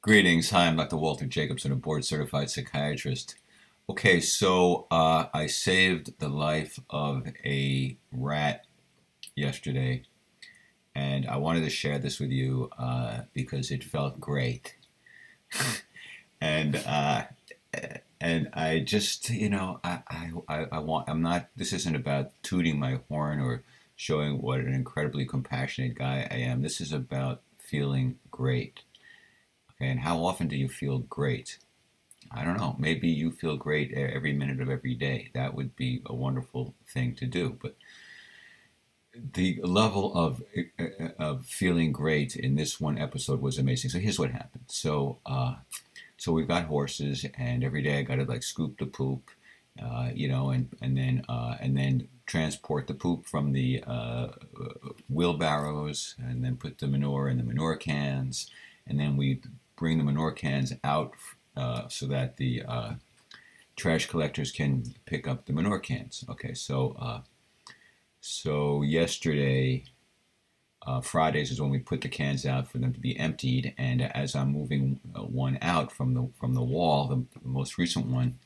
Greetings. Hi, I'm Dr. Walter Jacobson, a board certified psychiatrist. Okay, so I saved the life of a rat yesterday, and I wanted to share this with you because it felt great. And and I just, I want. I'm not. This isn't about tooting my horn or showing what an incredibly compassionate guy I am. This is about feeling great. Okay, and how often do you feel great? I don't know. Maybe you feel great every minute of every day. That would be a wonderful thing to do. But the level of feeling great in this one episode was amazing. So here's what happened. So we've got horses, and every day I got to like scoop the poop, and then transport the poop from the wheelbarrows, and then put the manure in the manure cans, and then we bring the manure cans out so that the trash collectors can pick up the manure cans. Okay, so yesterday, Fridays is when we put the cans out for them to be emptied, and as I'm moving one out from the wall, the most recent one,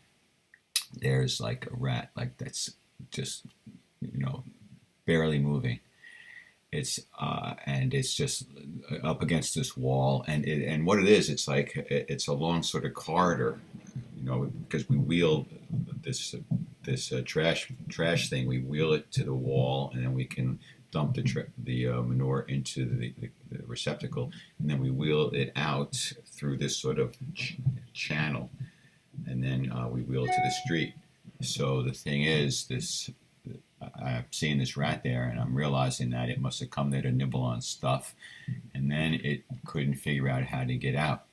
there's like a rat, like that's just you know barely moving. It's just up against this wall, and what it is, it's like it's a long sort of corridor, because we wheel this trash thing. We wheel it to the wall, and then we can dump the manure into the receptacle, and then we wheel it out through this sort of channel, and then we wheel it to the street. So the thing is, this I'm seeing this rat there, and I'm realizing that it must have come there to nibble on stuff, and then it couldn't figure out how to get out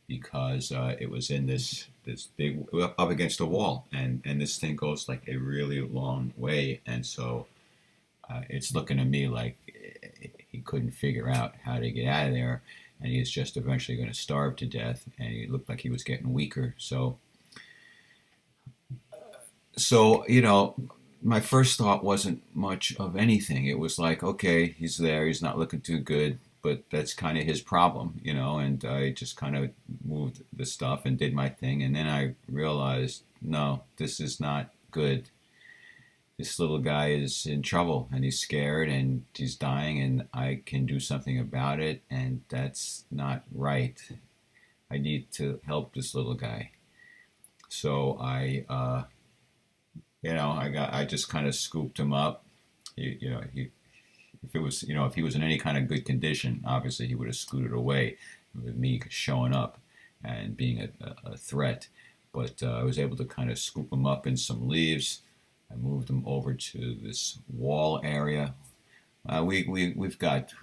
because it was in this big up against the wall, and this thing goes like a really long way, and so it's looking to me like he couldn't figure out how to get out of there, and he's just eventually going to starve to death, and he looked like he was getting weaker. So my first thought wasn't much of anything. It was like, okay, he's there, he's not looking too good, but that's kind of his problem. And I just kind of moved the stuff and did my thing. And then I realized, no, this is not good. This little guy is in trouble, and he's scared, and he's dying, and I can do something about it, and that's not right. I need to help this little guy. So I just kind of scooped him up. If he was in any kind of good condition, obviously he would have scooted away with me showing up and being a threat. But I was able to kind of scoop him up in some leaves. I moved him over to this wall area. We've got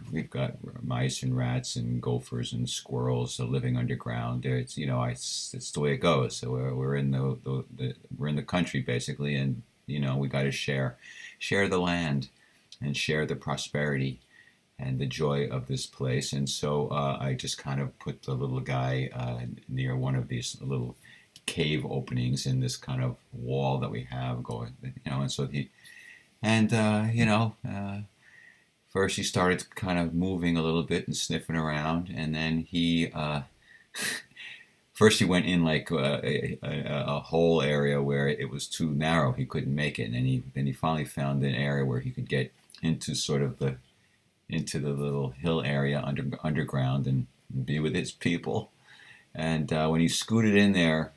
mice and rats and gophers and squirrels living underground. It's the way it goes. So we're in we're in the country basically, and we got to share the land and share the prosperity and the joy of this place. And so I just kind of put the little guy near one of these little cave openings in this kind of wall that we have going, and so first he started kind of moving a little bit and sniffing around, and then first he went in like a whole area where it was too narrow, he couldn't make it, and then he finally found an area where he could get into sort of the little hill area underground and be with his people. And when he scooted in there,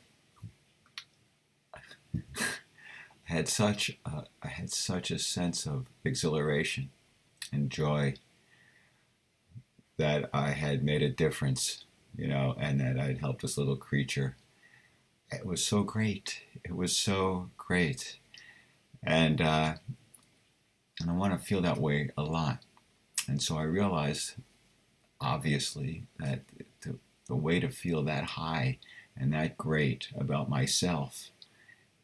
I had such a sense of exhilaration and joy that I had made a difference, and that I'd helped this little creature. It was so great. It was so great. And I want to feel that way a lot. And so I realized, obviously, that the way to feel that high and that great about myself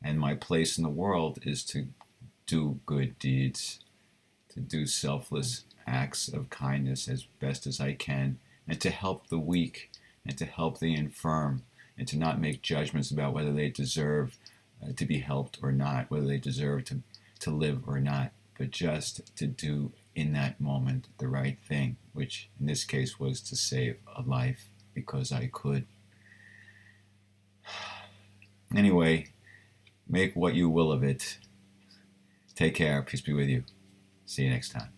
and my place in the world is to do good deeds, to do selfless acts of kindness as best as I can, and to help the weak, and to help the infirm, and to not make judgments about whether they deserve to be helped or not, whether they deserve to live or not, but just to do in that moment the right thing, which in this case was to save a life. because I could. Anyway, make what you will of it. Take care. Peace be with you. See you next time.